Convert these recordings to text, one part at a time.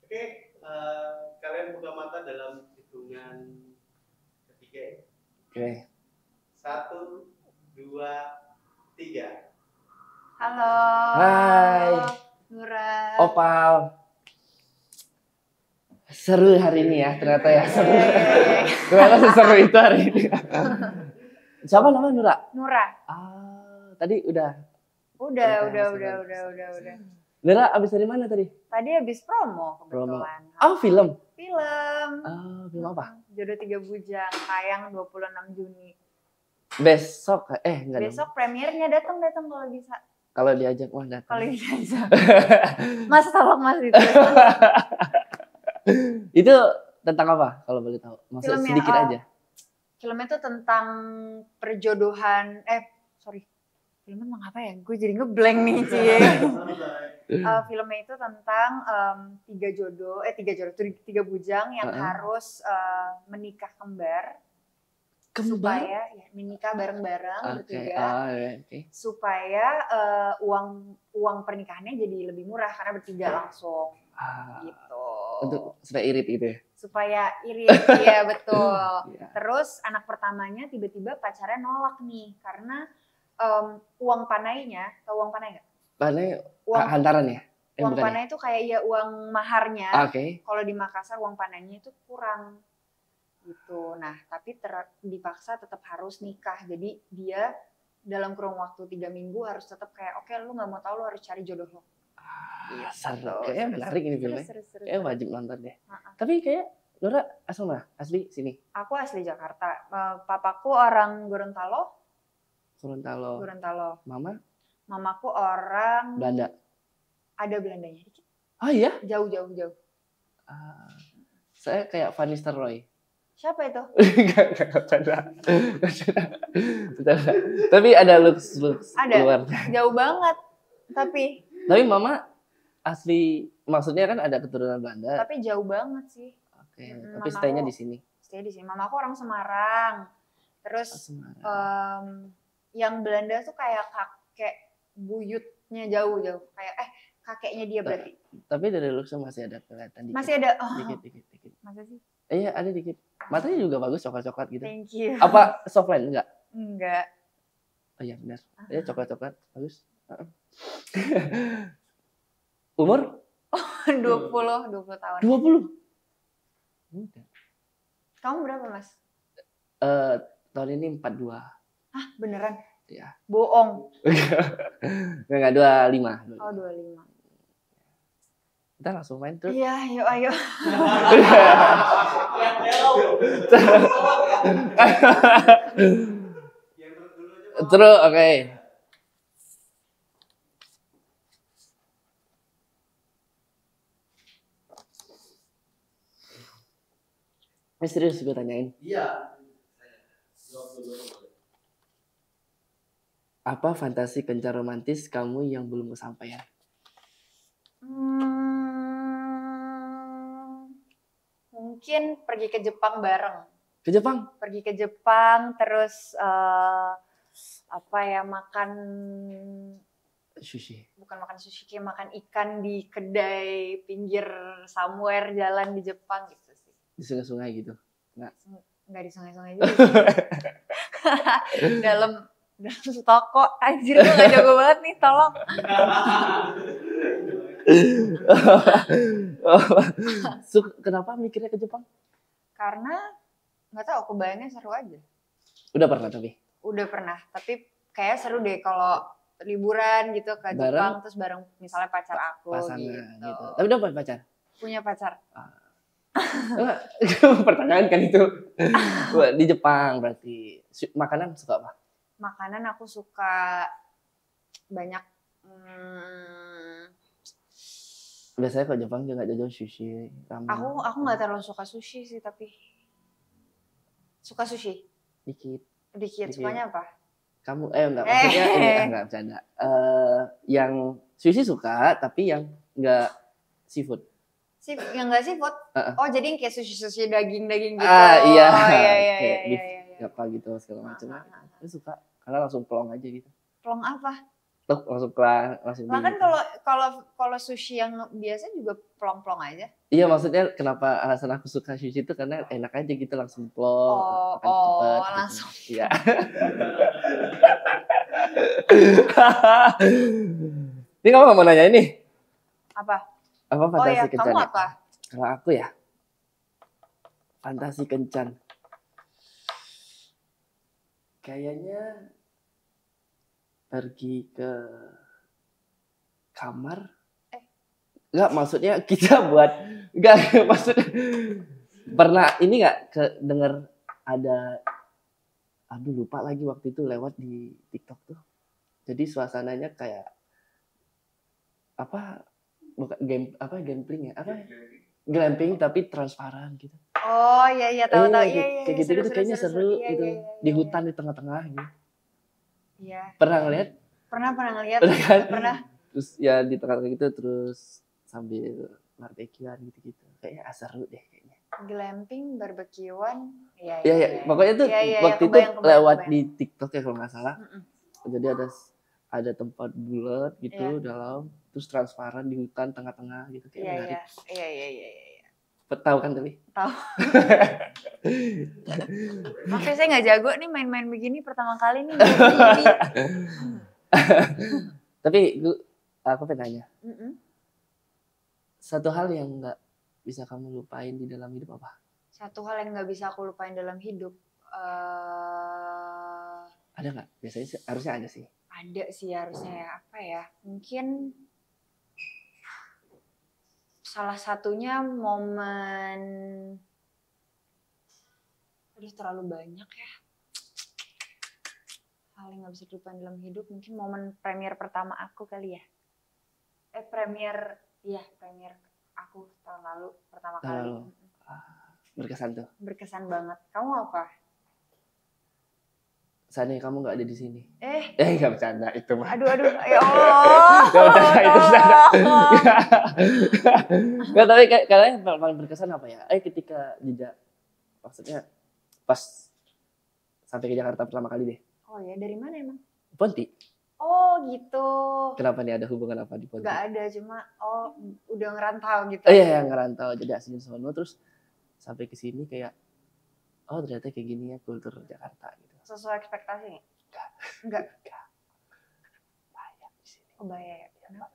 Oke, kalian buka mata dalam hitungan ketiga ya. Oke. 1, 2, 3. Halo. Hai. Nura. Opal. Seru hari ini ya, ternyata ya seru. Ternyata seseru itu hari ini. Siapa namanya Nura? Nura. Tadi udah. Udah. Nura abis dari mana tadi? Tadi habis promo kebetulan. Film. Film apa? Jodoh Tiga Bujang, tayang 26 Juni. Besok enggak. Besok premiernya datang kalau bisa. Kalau diajak mah datang. Kalau diajak. Mas tolong Mas itu. Itu tentang apa kalau boleh tahu? Maksud Filmnya, sedikit aja. Filmnya tuh tentang perjodohan. Filmnya tentang apa ya? Gue jadi ngeblank nih, Cie. Filmnya itu tentang tiga bujang yang harus menikah kembar. Supaya ya, menikah bareng-bareng bertiga. Supaya uang pernikahannya jadi lebih murah karena bertiga langsung. Gitu. Untuk supaya irit gitu ya? Supaya irit, iya betul. Terus anak pertamanya tiba-tiba pacarnya nolak nih karena uang panainya, tau uang panai nggak? Panai hantaran ya? Uang panai itu kayak ya uang maharnya. Kalau di Makassar uang panainya itu kurang gitu. Nah tapi dipaksa tetap harus nikah. Jadi dia dalam kurun waktu 3 minggu harus tetap kayak oke, lu nggak mau tahu, lu harus cari jodoh lo. Kayaknya menarik ini filmnya. Kayaknya wajib nonton deh. Tapi kayak Nora asal mana? Asli sini? Aku asli Jakarta. Papaku orang Gorontalo. Mama? Mamaku orang Belanda. Ada Belandanya dikit. Oh iya? Jauh. Saya kayak Van Nistelrooy. Siapa itu? Enggak. Tapi ada looks ada. Jauh banget. Tapi Mama asli, maksudnya kan ada keturunan Belanda. Tapi jauh banget sih. Oke. Tapi stay-nya di sini. Stay di sini. Mamaku orang Semarang. Terus yang Belanda tuh kayak kakek buyutnya jauh. Kayak kakeknya dia berarti. Tapi dari looks masih ada kelihatan dikit. Masih ada. Dikit. Masa sih? Iya, ada dikit. Matanya juga bagus, coklat-coklat gitu. Thank you. Apa softline? Enggak. Oh iya benar. Ya coklat-coklat, bagus. Umur? 20 tahun. 20? Muda. Kamu berapa, Mas? Tahun ini 42. Hah, beneran? Iya. Bohong. Enggak, 25. Oh, 25. Kita langsung main terus. Iya, yuk ayo. Terus, oke. Serius gue tanyain. Iya. Apa fantasi kencan romantis kamu yang belum kesampaian? Mungkin pergi ke Jepang bareng. Ke Jepang? Pergi ke Jepang, terus makan sushi. Bukan makan sushi, kayak makan ikan di kedai pinggir somewhere jalan di Jepang gitu sih. Di sungai-sungai gitu? Enggak di sungai-sungai juga sih. dalam toko, anjir gue gak jago banget nih, tolong. Kenapa mikirnya ke Jepang? Karena nggak tahu, kebayangnya seru aja. Udah pernah tapi? Udah pernah, tapi kayak seru deh kalau liburan gitu ke Jepang terus bareng misalnya pacar aku gitu. Tapi udah punya pacar? Punya pacar. Pertanyaan kan itu. Di Jepang berarti. Makanan suka apa? Makanan aku suka banyak. Biasanya kalau Jepang juga nggak jauh sushi, ramen. Aku nggak terlalu suka sushi sih, tapi suka sushi. Dikit. Sukanya apa? Kamu enggak, maksudnya enggak bercanda. Yang sushi suka, tapi yang enggak seafood. Yang enggak seafood? Oh, jadi kayak sushi daging-daging gitu. Iya. Iya. Apa gitu segala macam. Aku suka karena langsung plong aja gitu. Plong apa? langsung kelas langsung. Nah kan kalau sushi yang biasa juga plong-plong aja. Iya maksudnya kenapa alasan aku suka sushi itu karena enak aja gitu langsung plong, makan cepet. Langsung. Gitu. Iya. Ini kamu mau nanya ini? Apa? Apa fantasi kencan? Kamu apa? Kalau aku ya, fantasi kencan. Kayaknya pergi ke kamar. Enggak, maksudnya kita buat enggak maksudnya pernah ini enggak denger ada aduh lupa lagi waktu itu lewat di TikTok tuh. Jadi suasananya kayak apa bukan glamping ya? Apa? Glamping tapi transparan gitu. Oh iya tahu iya. Kayak gitu kayaknya seru gitu. Di hutan di tengah-tengah gitu. Iya. Pernah ngeliat? Pernah ngeliat. Pernah. Terus ya di tengah-tengah gitu terus sambil barbekyuan gitu-gitu. Kayaknya seru deh kayaknya. Glamping, barbekyuan. Iya. Pokoknya tuh waktu itu lewat di TikTok ya kalau nggak salah. Jadi ada tempat bulat gitu dalam terus transparan di hutan tengah-tengah gitu kayak menarik. Iya. Tahu kan tapi? Tahu. Makanya saya nggak jago nih main-main begini pertama kali nih. Tapi aku pengen nanya. Satu hal yang nggak bisa kamu lupain di dalam hidup apa? Satu hal yang nggak bisa aku lupain dalam hidup. Ada nggak? Biasanya harusnya ada sih. Ada sih harusnya ya. Apa ya? Mungkin salah satunya momen. Aduh terlalu banyak ya. Hal yang nggak bisa dilupain dalam hidup. Mungkin momen premier pertama aku kali ya. Premier aku tahun lalu pertama kali. Berkesan tuh. Berkesan banget. Kamu apa? Seandainya kamu nggak ada di sini. Nggak bercanda itu mah. Aduh, ya Allah. Nggak bercanda itu bercanda. Nggak tapi kalian paling berkesan apa ya? Ketika jejak, maksudnya pas sampai ke Jakarta pertama kali deh. Oh ya, dari mana emang? Ponti. Oh gitu. Kenapa nih ada hubungan apa di Ponti? Gak ada, cuma udah ngerantau gitu. Iya ngerantau jadi aslinya sono terus sampai ke sini kayak ternyata kayak gini ya kultur Jakarta gitu. Sesuai ekspektasi nggak? Enggak. Banyak di sini. Oh banyak. Kenapa?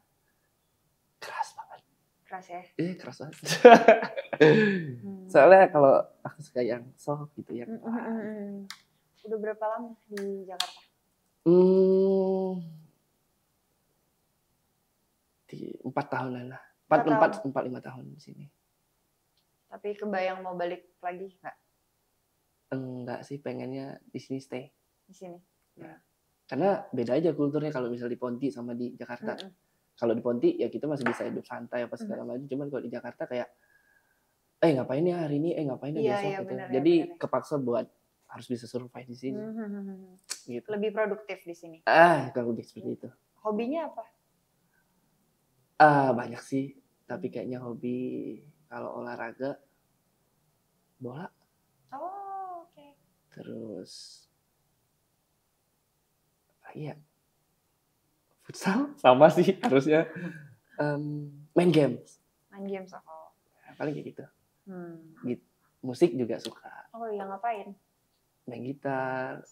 Keras banget. Keras ya? Keras banget. Soalnya kalau aku suka yang soft gitu ya. Udah berapa lama di Jakarta? 4 tahunan lah. 4-5 tahun di sini. Tapi kebayang mau balik lagi nggak? Enggak sih, pengennya di sini stay. Di sini. Ya. Karena beda aja kulturnya kalau misal di Ponti sama di Jakarta. Kalau di Ponti ya kita masih bisa hidup santai apa segala macam. Cuman kalau di Jakarta kayak ngapain ya hari ini? Ngapain ya besok gitu. Jadi kepaksa buat harus bisa survive di sini. Gitu. Lebih produktif di sini. Kalau seperti itu. Hobinya apa? Banyak sih. Tapi kayaknya hobi kalau olahraga bola. Oh, oke. Terus ya futsal sama sih harusnya. Main games. Paling kayak gitu. Musik juga suka. Oh iya, ngapain? Main gitar,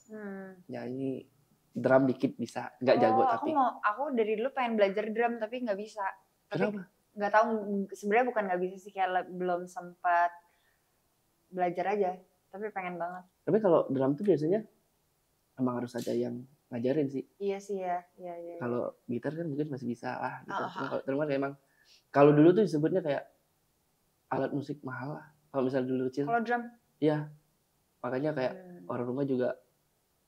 nyanyi, drum dikit bisa, nggak jago tapi. Aku dari dulu pengen belajar drum tapi nggak bisa. Kenapa? Nggak tahu, sebenarnya bukan nggak bisa sih, kayak belum sempat belajar aja. Tapi pengen banget. Tapi kalau drum tuh biasanya emang harus ada yang ngajarin sih. Iya sih ya. Kalau gitar kan mungkin masih bisa lah. Gitu. Kalau drum kan emang, kalau dulu tuh disebutnya kayak alat musik mahal lah. Kalau misalnya dulu kecil. Kalau drum? Iya. Makanya kayak orang rumah juga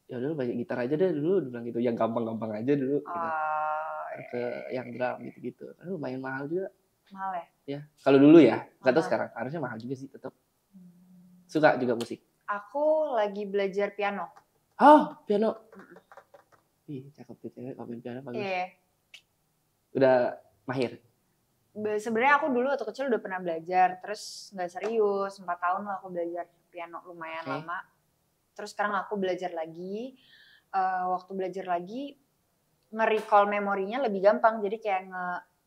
ya udah banyak gitar aja deh dulu bilang gitu, yang gampang-gampang aja dulu gitu. Ke yang drum gitu-gitu. Lumayan mahal juga. Mahal ya? Ya, kalau dulu ya. Enggak tahu sekarang. Harusnya mahal juga sih tetap. Suka juga musik. Aku lagi belajar piano. Piano. Ih, cakep tuh cewek main piano bagus. Iya. Udah mahir. Sebenarnya aku dulu waktu kecil udah pernah belajar, terus nggak serius, 4 tahun lah aku belajar piano, lumayan lama. Terus sekarang aku belajar lagi. Waktu belajar lagi nge-recall memorinya lebih gampang. Jadi kayak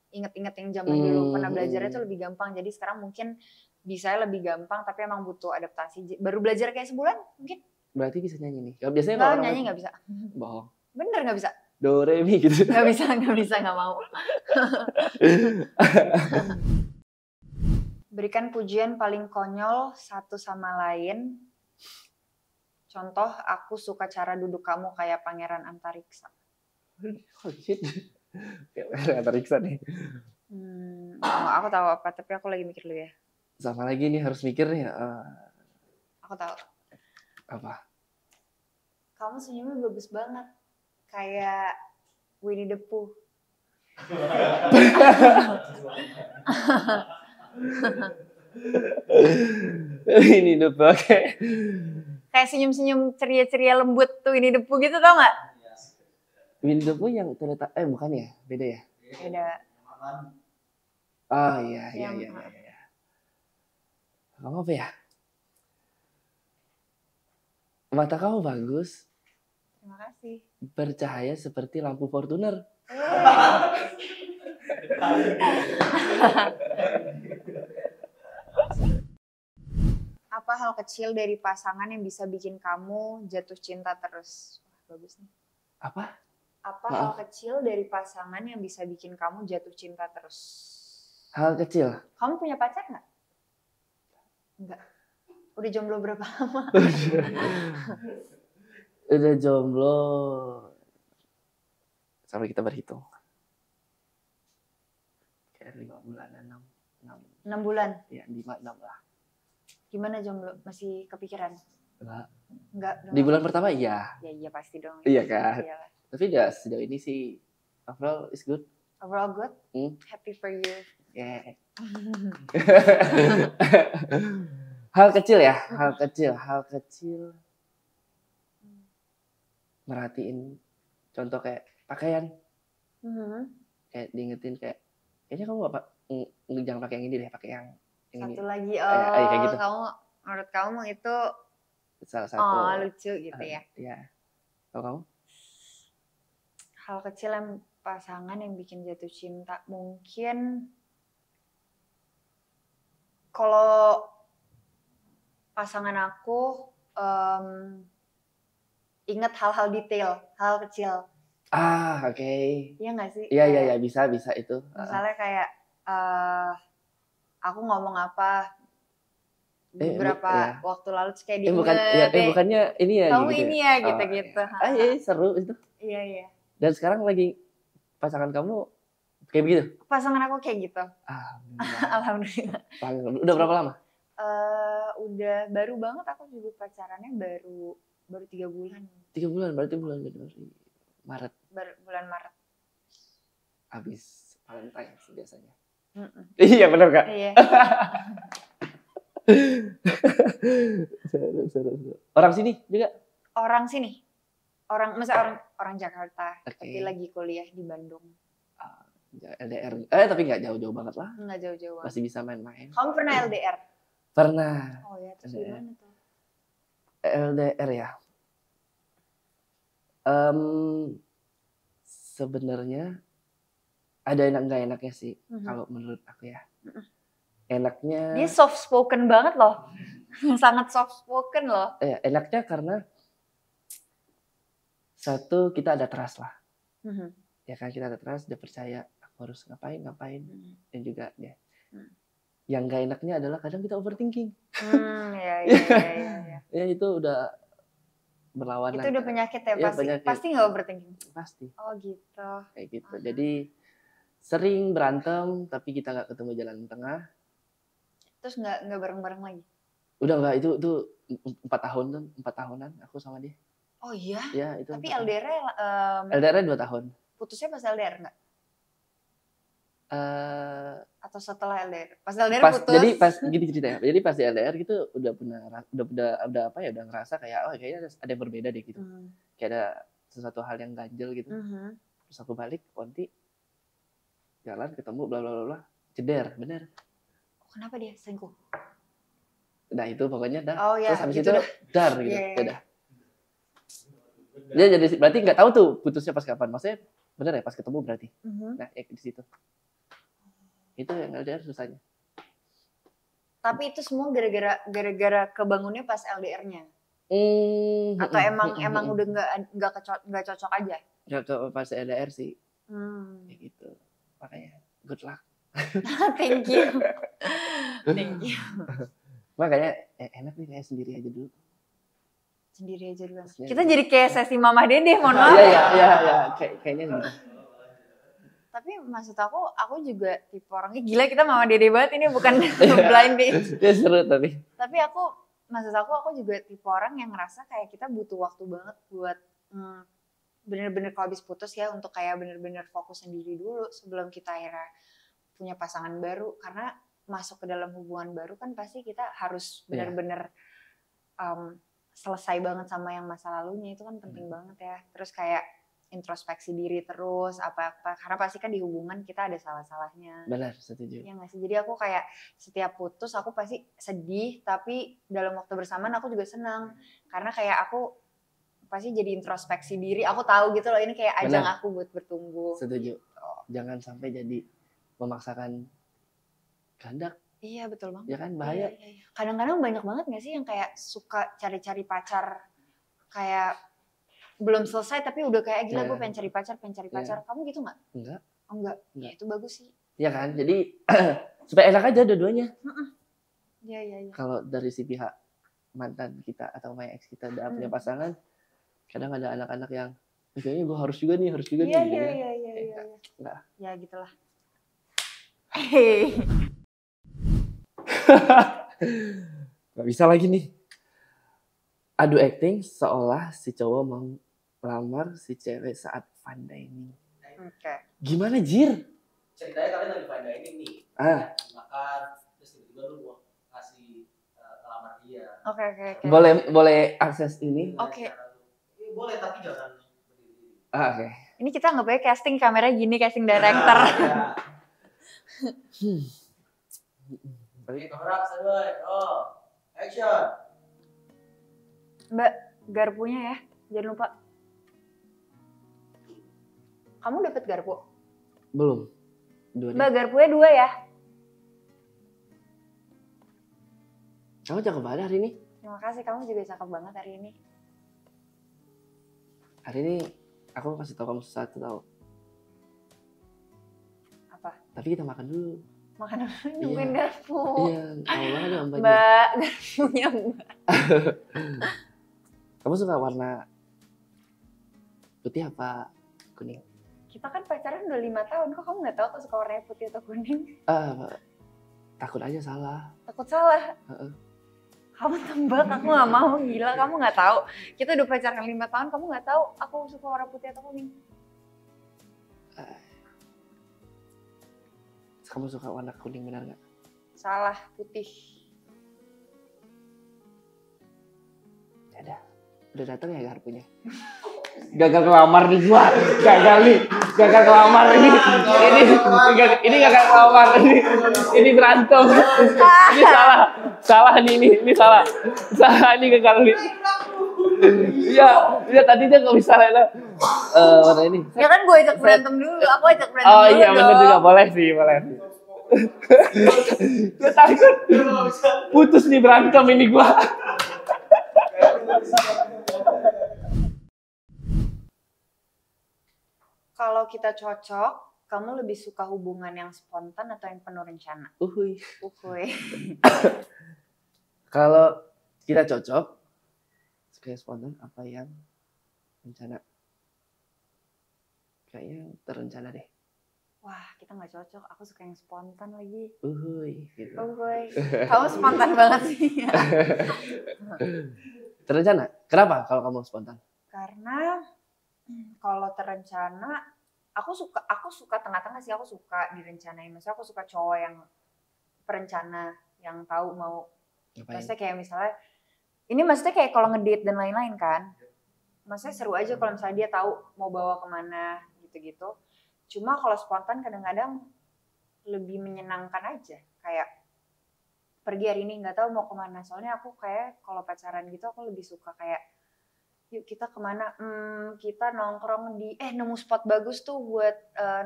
inget-inget yang zaman dulu pernah belajarnya itu lebih gampang. Jadi sekarang mungkin bisa lebih gampang, tapi emang butuh adaptasi. Baru belajar kayak sebulan mungkin. Berarti bisa nyanyi nih. Biasanya kalau orang nyanyi nggak bisa. Bohong. Bener nggak bisa. Do re mi gitu. Nggak bisa, nggak mau. Berikan pujian paling konyol satu sama lain. Contoh, aku suka cara duduk kamu kayak pangeran antariksa. Oh shit. Kayak pangeran antariksa nih. Aku tahu apa, tapi aku lagi mikir dulu ya. Sama lagi nih harus mikir nih. Aku tahu. Apa? Kamu senyumnya bagus banget. Kayak Winnie the Pooh. Ini udah pakai. Kayak senyum-senyum ceria-ceria lembut tuh Winnie the Pooh gitu, tau gak? Winnie the Pooh yang ternyata bukan ya, beda ya? Beda. Oh iya. Kamu apa ya? Mata kamu bagus. Terima kasih. Bercahaya seperti lampu Fortuner. Apa hal kecil dari pasangan yang bisa bikin kamu jatuh cinta terus? Wah, bagus nih. Apa hal kecil dari pasangan yang bisa bikin kamu jatuh cinta terus? Hal kecil? Kamu punya pacar nggak? Enggak. Udah jomblo berapa lama? Udah jomblo. Sampai kita berhitung. Kayak 5 bulan, 6 bulan? Iya, 5-6 lah. Gimana jomblo? Masih kepikiran? Enggak. Di bulan pertama iya. Iya pasti dong. Iya kan? Iyalah. Tapi udah sejauh ini sih overall is good. Overall good? Happy for you. Yeah. Hal kecil ya, hal kecil. Merhatiin contoh kayak pakaian. Kayak diingetin kayak kayaknya kamu jangan pakai yang ini deh, pakai yang satu ini. Lagi kayak gitu. Menurut kamu itu salah satu lucu gitu ya. Iya. Kalau kamu? Hal kecil yang pasangan yang bikin jatuh cinta mungkin kalau pasangan aku ingat hal-hal detail, hal kecil. Oke. Iya nggak sih? Iya bisa itu. Misalnya kayak aku ngomong apa beberapa waktu lalu kayak bukannya ini ya kamu gitu. Ini ya gitu. Iya seru itu. Iya. Dan sekarang lagi pasangan kamu kayak begitu? Pasangan aku kayak gitu. Alhamdulillah. Udah berapa lama? Udah baru banget, aku juga pacarannya baru 3 bulan. 3 bulan berarti bulan Maret. Bulan Maret. Habis Valentine biasanya. Iya benar Kak. Iya. Seru. Orang sini juga? Orang sini. Orang Jakarta, tapi lagi kuliah di Bandung. LDR. Tapi nggak jauh-jauh banget lah. Nggak jauh-jauh. Masih bisa main-main. Kamu pernah LDR? Pernah. Oh ya, terus gimana tuh? LDR ya. Sebenarnya ada enak nggak enaknya sih kalau menurut aku ya. Enaknya dia soft spoken banget loh. Sangat soft spoken loh. Enaknya karena satu kita ada trust lah. Ya kan, kita ada trust, dia percaya aku harus ngapain dan juga dia. Yang nggak enaknya adalah kadang kita overthinking. Iya. Ya itu udah berlawanan. Itu udah penyakit ya pasti. Penyakit. Pasti nggak overthinking. Pasti. Oh gitu. Kayak gitu. Jadi sering berantem tapi kita nggak ketemu jalan tengah. Terus nggak bareng-bareng lagi? Udah nggak, itu 4 tahunan aku sama dia. Oh iya? Ya itu. Tapi LDR-nya 2 tahun. Putusnya pas LDR nggak? Atau setelah LDR? Pas LDR putus. Jadi pas gini ceritanya. Jadi pas di LDR gitu udah ngerasa kayak kayaknya ada yang berbeda deh gitu. Kayak ada sesuatu hal yang ganjel gitu. Terus aku balik Ponti, jalan ketemu bla bla bla, ceder, bener. Kenapa dia selingkuh? Nah itu pokoknya dah. Oh, ya, terus habis gitu itu dar gitu. Udah. Dia jadi berarti nggak tahu tuh putusnya pas kapan. Maksudnya Bener ya pas ketemu berarti. Nah ya di situ. Itu yang LDR susahnya. Tapi itu semua gara-gara kebangunnya pas LDR-nya. Atau emang udah nggak cocok aja? Ya pas LDR sih. Ya gitu. Makanya good luck. Thank you. Thank you. Makanya enak nih kayak sendiri aja dulu. Sendiri aja dulu. Kita jadi kayak sesi Mama Dede, mohon maaf. Iya. Kayaknya gitu. Tapi maksud aku juga tipe orangnya gila, kita Mama Dede banget ini, bukan blind date. Ya seru tapi. Tapi maksud aku juga tipe orang yang ngerasa kayak kita butuh waktu banget buat bener-bener kalau habis putus ya, untuk kayak bener-bener fokus sendiri dulu sebelum kita akhirnya punya pasangan baru. Karena masuk ke dalam hubungan baru kan pasti kita harus bener-bener selesai banget sama yang masa lalunya, itu kan penting banget ya. Terus kayak introspeksi diri terus apa-apa, karena pasti kan di hubungan kita ada salah-salahnya. Benar, setuju. Ya nggak sih, jadi aku kayak setiap putus aku pasti sedih, tapi dalam waktu bersamaan aku juga senang karena kayak aku pasti jadi introspeksi diri. Aku tahu gitu loh, ini kayak ajang aku buat bertumbuh. Setuju. Jangan sampai jadi memaksakan kehendak. Iya betul banget. Ya kan bahaya. Iya. Kadang-kadang banyak banget nggak sih yang kayak suka cari-cari pacar, kayak belum selesai tapi udah kayak gila gue pengen cari pacar. Kamu gitu nggak? Enggak. Oh, enggak. Ya, itu bagus sih. Iya kan, jadi supaya enak aja dua-duanya. Iya. Kalau dari si pihak mantan kita atau my ex kita udah punya pasangan, kadang ada anak-anak yang kayaknya gue harus juga nih. Iya. Enggak. Ya gitulah. Gak bisa lagi nih. Adu acting seolah si cowok melamar si cewek saat fine dining. Oke. Gimana Jir? Ceritanya kalian lagi fine dining nih. Makan, terus tiba-tiba lu mau kasih ngelamar dia. Oke. Boleh akses ini? Oke. Boleh tapi jangan berdiri. Oke. Ini kita nggak boleh casting kameranya gini, casting director. Kamera standby. Action. Mbak, garpunya ya, jangan lupa. Kamu dapat garpu? Belum. Mbak, garpunya 2 ya. Kamu cakep banget hari ini. Terima kasih, kamu juga cakep banget hari ini. Hari ini aku kasih tau kamu sesuatu tau. Apa? Tapi kita makan dulu. Makan dulu, nungguin garpu. Iya, awalnya ada mbaknya. Mbak, garpunya Mbak. Kamu suka warna putih apa kuning? Kita kan pacaran udah 5 tahun, kok kamu nggak tahu aku suka warnanya putih atau kuning? Takut aja salah. Takut salah? Kamu tembak, aku nggak mau, gila, kamu nggak tahu. Kita udah pacaran 5 tahun, kamu nggak tahu aku suka warna putih atau kuning? Kamu suka warna kuning benar nggak? Salah, putih. Ya udah datang ya garpunya. Gagal kelamar nih gua. Gagal kelamar ini. Ini gagal kelamar ini berantem. Ini salah ini salah. Salah ini gagal nih. Iya tadi dia nggak bisa lah. Warna ini. Ya kan gue ajak berantem dulu, aku ajak berantem dulu. Oh iya benar juga, boleh sih. Gue takut putus nih berantem ini gua. Kalau kita cocok, kamu lebih suka hubungan yang spontan atau yang penuh rencana? Uhuy. Kalau kita cocok, suka yang spontan apa yang rencana? Kayaknya terencana deh. Wah, kita nggak cocok. Aku suka yang spontan lagi. Uhuy. Gitu. Kamu spontan banget sih. Terencana? Kenapa kalau kamu spontan? Karena kalau terencana, aku suka tengah-tengah sih. Aku suka direncanain. Maksudnya aku suka cowok yang perencana, yang tahu mau. Maksudnya kayak misalnya, ini maksudnya kayak kalau ngedate dan lain-lain kan. Maksudnya seru aja kalau misalnya dia tahu mau bawa kemana gitu-gitu. Cuma kalau spontan kadang-kadang lebih menyenangkan aja. Kayak pergi hari ini nggak tahu mau kemana. Soalnya aku kayak kalau pacaran gitu aku lebih suka kayak yuk kita kemana, kita nongkrong di nemu spot bagus tuh buat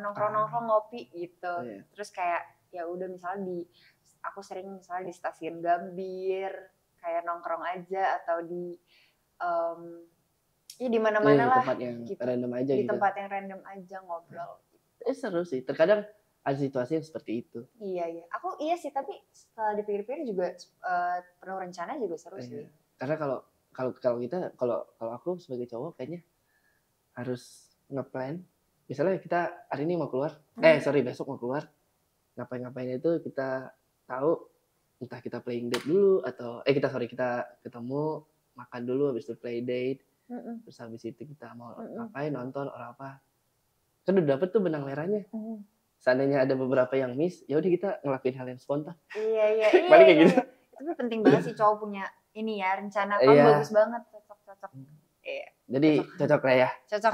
nongkrong ngopi gitu. Terus kayak ya udah misalnya aku sering misalnya di stasiun Gambir kayak nongkrong aja, atau di ya di mana-mana lah, tempat yang gitu. Random aja di gitu. tempat yang random aja ngobrol. Seru sih, terkadang ada situasi yang seperti itu. Iya. Aku sih, tapi setelah dipikir-pikir juga penuh rencana juga seru sih. Karena kalau aku sebagai cowok kayaknya harus ngeplan. Misalnya kita hari ini mau keluar, besok mau keluar, ngapain itu kita tahu, entah kita playing date dulu atau kita ketemu makan dulu, habis itu play date, terus habis itu kita mau ngapain, nonton orang apa, kan udah dapet tuh benang merahnya. Seandainya ada beberapa yang miss, ya udah kita ngelakuin hal yang spontan. Iya. Paling kayak gitu. Itu penting banget sih cowok punya ini ya, rencana. Kamu bagus banget, cocok. Iya. Jadi cocok lah ya. Cocok.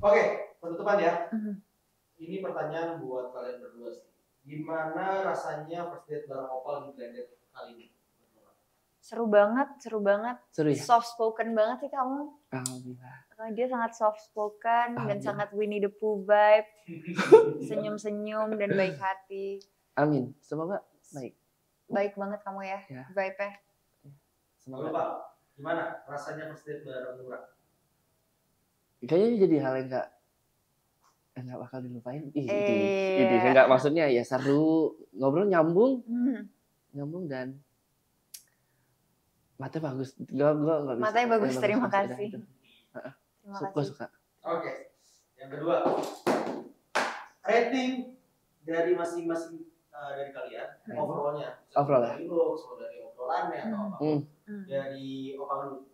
Oke, penutupan ya. Ini pertanyaan buat kalian berdua sih. Gimana rasanya first date bareng Opal di Blended kali ini? Seru banget. Seru ya? Soft spoken banget sih kamu. Alhamdulillah. Dia sangat soft spoken dan sangat Winnie the Pooh vibe. Senyum-senyum dan baik hati. Amin. Semoga baik. Baik banget kamu ya. Vibe-nya. Semoga. Pak, gimana rasanya first date bareng Nura? Kayaknya jadi hal yang nggak bakal dilupain. Enggak, maksudnya ya seru, ngobrol nyambung dan matanya bagus. Matanya bagus, terima kasih. Terima kasih. Suka. Oke. Yang kedua, rating dari masing-masing dari kalian, overall-nya. Dari looks, dari obrolannya atau apa. Dari Opal dulu.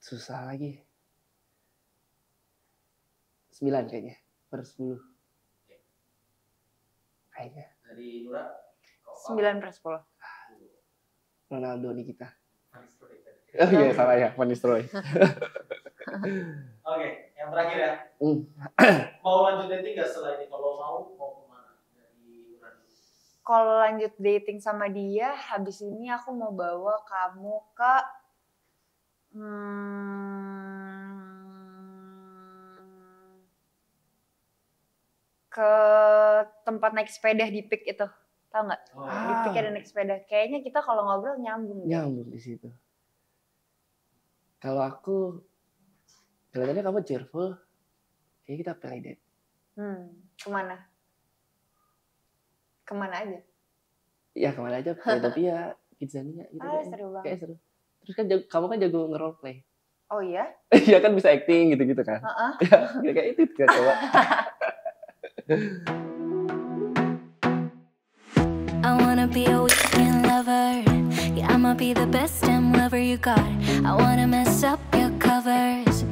Susah lagi. 9 kayaknya per 10. Kayaknya. Dari Nura? 9/10. Ronaldo nih kita. Oh iya, salah ya, Van Nistelrooy. Oke, yang terakhir ya. Mau lanjut dating nggak setelah ini? Kalau mau kemana? Dari Nura. Kalau lanjut dating sama dia, habis ini aku mau bawa kamu ke tempat naik sepeda di Pik itu. Tahu nggak? Di Pik ada naik sepeda. Kayaknya kita kalau ngobrol nyambung. Nyambung di situ. Kalau aku, kelihatannya kamu cheerful, kayaknya kita play date. Kemana? Kemana aja? Ya kemana aja, tapi ya Kidzania gitu. Seru banget. Kayak seru. Terus kan kamu kan jago nge-role play. Oh iya? Iya kan bisa acting gitu-gitu kan. Ya kayak itu kan coba. I wanna be a weekend lover. Yeah, I'ma be the best damn lover you got. I wanna mess up your covers.